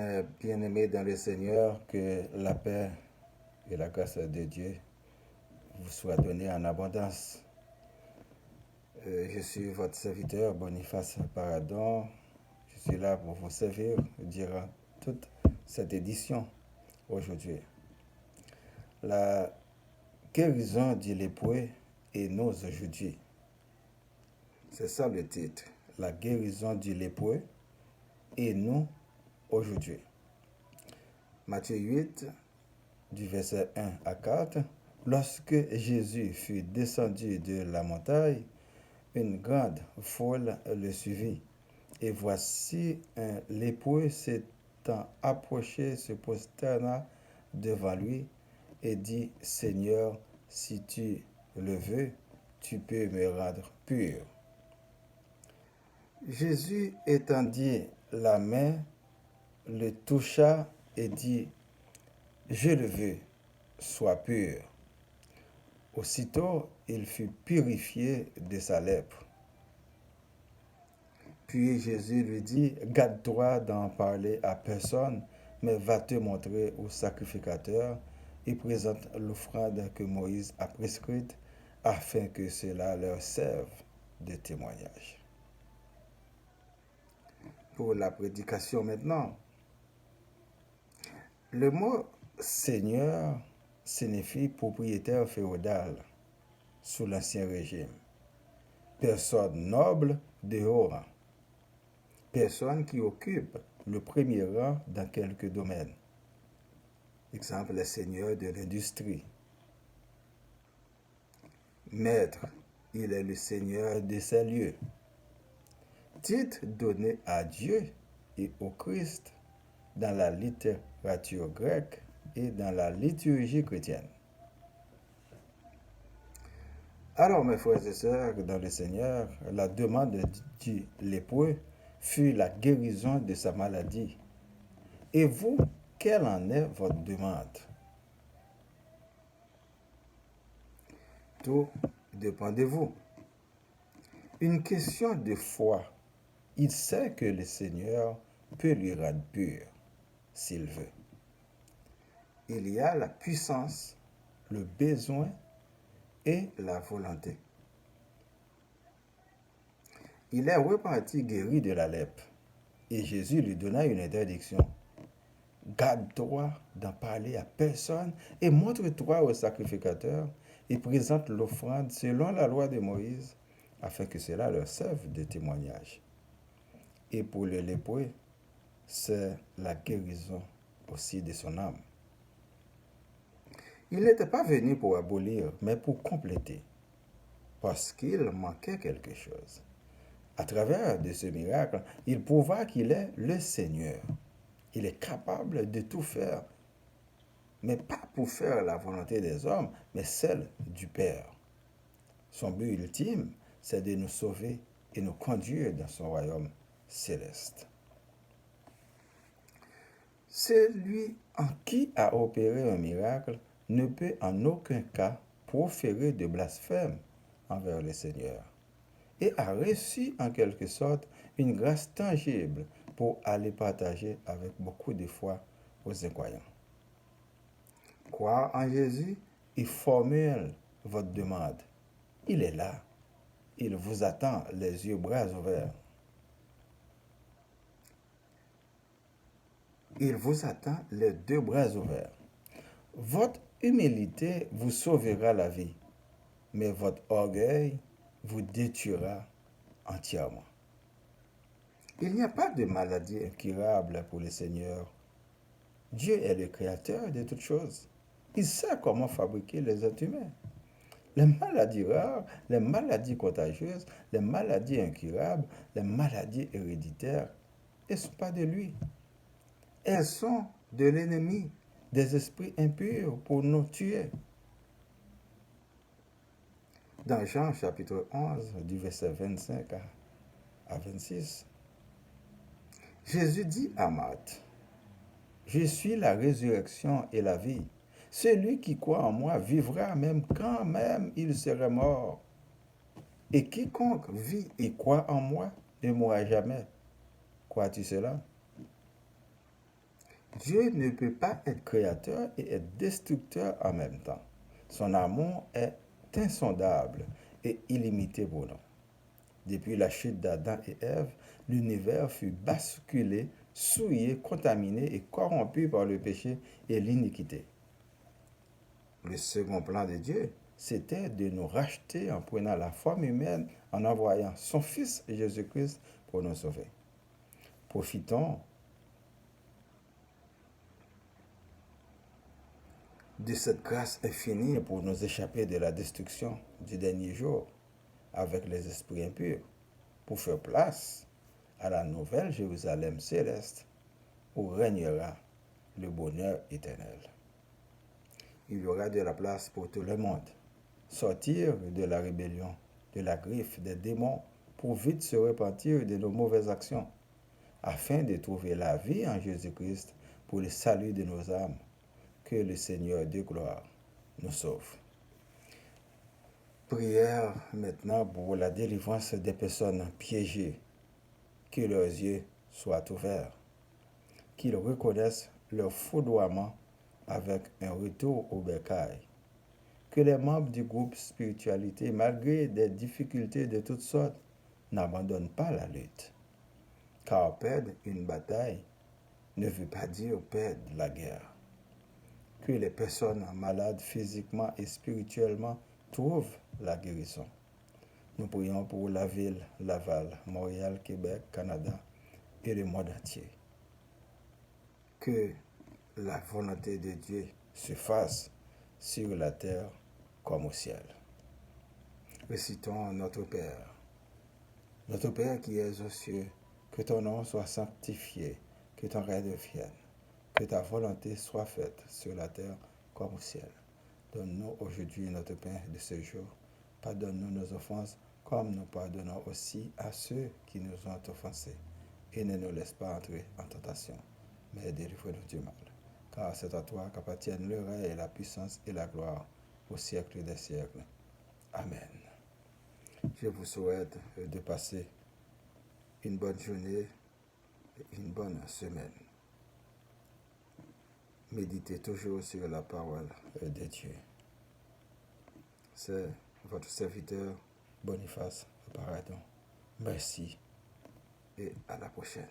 Mes bien-aimés dans le Seigneur, que la paix et la grâce de Dieu vous soient données en abondance. Je suis votre serviteur Boniface Paradon. Je suis là pour vous servir durant toute cette édition aujourd'hui. La guérison du lépreux et nous aujourd'hui. C'est ça le titre. La guérison du lépreux et nous aujourd'hui. Matthieu 8, du verset 1 à 4. Lorsque Jésus fut descendu de la montagne, une grande foule le suivit. Et voici un lépreux s'étant approché, se prosterna devant lui et dit, Seigneur, si tu le veux, tu peux me rendre pur. Jésus étendit la main, le toucha et dit, je le veux, sois pur. Aussitôt, il fut purifié de sa lèpre. Puis Jésus lui dit, garde-toi d'en parler à personne, mais va te montrer au sacrificateur et présente l'offrande que Moïse a prescrite, afin que cela leur serve de témoignage. Pour la prédication maintenant, le mot Seigneur signifie propriétaire féodal sous l'Ancien Régime, personne noble de haut rang, personne qui occupe le premier rang dans quelques domaines. Exemple, les seigneurs de l'industrie. Maître, il est le seigneur de ces lieux. Titre donné à Dieu et au Christ dans la littérature grecque et dans la liturgie chrétienne. Alors, mes frères et sœurs, dans le Seigneur, la demande du lépreux fut la guérison de sa maladie. Et vous, quelle en est votre demande? Tout dépend de vous. Une question de foi. Il sait que le Seigneur peut lui rendre pur, s'il veut. Il y a la puissance, le besoin et la volonté. Il est reparti guéri de la lèpre et Jésus lui donna une interdiction. Garde-toi d'en parler à personne et montre-toi au sacrificateur et présente l'offrande selon la loi de Moïse afin que cela leur serve de témoignage. Et pour le lépreux, c'est la guérison aussi de son âme. Il n'était pas venu pour abolir, mais pour compléter, parce qu'il manquait quelque chose. À travers de ce miracle, il prouva qu'il est le Seigneur. Il est capable de tout faire, mais pas pour faire la volonté des hommes, mais celle du Père. Son but ultime, c'est de nous sauver et nous conduire dans son royaume céleste. Celui en qui a opéré un miracle ne peut en aucun cas proférer de blasphème envers le Seigneur et a reçu en quelque sorte une grâce tangible pour aller partager avec beaucoup de foi aux incroyants. Croire en Jésus et formule votre demande. Il est là. Il vous attend les yeux bras ouverts. Il vous attend les deux bras ouverts. Votre humilité vous sauvera la vie, mais votre orgueil vous détruira entièrement. Il n'y a pas de maladie incurable pour le Seigneur. Dieu est le créateur de toutes choses. Il sait comment fabriquer les êtres humains. Les maladies rares, les maladies contagieuses, les maladies incurables, les maladies héréditaires, elles ne sont pas de lui. Elles sont de l'ennemi, des esprits impurs pour nous tuer. Dans Jean chapitre 11, du verset 25 à 26, Jésus dit à Marthe, « Je suis la résurrection et la vie. Celui qui croit en moi vivra même quand même il serait mort. Et quiconque vit et croit en moi ne mourra jamais. Crois-tu cela? » Dieu ne peut pas être créateur et être destructeur en même temps. Son amour est insondable et illimité pour nous. Depuis la chute d'Adam et Ève, l'univers fut basculé, souillé, contaminé et corrompu par le péché et l'iniquité. Le second plan de Dieu, c'était de nous racheter en prenant la forme humaine, en envoyant son Fils Jésus-Christ pour nous sauver. Profitons de cette grâce infinie pour nous échapper de la destruction du dernier jour avec les esprits impurs, pour faire place à la nouvelle Jérusalem céleste où régnera le bonheur éternel. Il y aura de la place pour tout le monde. Sortir de la rébellion, de la griffe des démons, pour vite se repentir de nos mauvaises actions, afin de trouver la vie en Jésus-Christ pour le salut de nos âmes. Que le Seigneur de gloire nous sauve. Prière maintenant pour la délivrance des personnes piégées. Que leurs yeux soient ouverts. Qu'ils reconnaissent leur foudroiement avec un retour au bercail. Que les membres du groupe spiritualité, malgré des difficultés de toutes sortes, n'abandonnent pas la lutte. Car perdre une bataille ne veut pas dire perdre la guerre. Que les personnes malades physiquement et spirituellement trouvent la guérison. Nous prions pour la ville, Laval, Montréal, Québec, Canada et le monde entier. Que la volonté de Dieu se fasse sur la terre comme au ciel. Récitons notre Père. Notre Père qui es aux cieux, que ton nom soit sanctifié, que ton règne vienne, que ta volonté soit faite sur la terre comme au ciel. Donne-nous aujourd'hui notre pain de ce jour. Pardonne-nous nos offenses, comme nous pardonnons aussi à ceux qui nous ont offensés. Et ne nous laisse pas entrer en tentation, mais délivre-nous du mal. Car c'est à toi qu'appartiennent le règne et la puissance et la gloire au siècle des siècles. Amen. Je vous souhaite de passer une bonne journée et une bonne semaine. Méditez toujours sur la parole de Dieu. C'est votre serviteur Boniface Paradon. Merci et à la prochaine.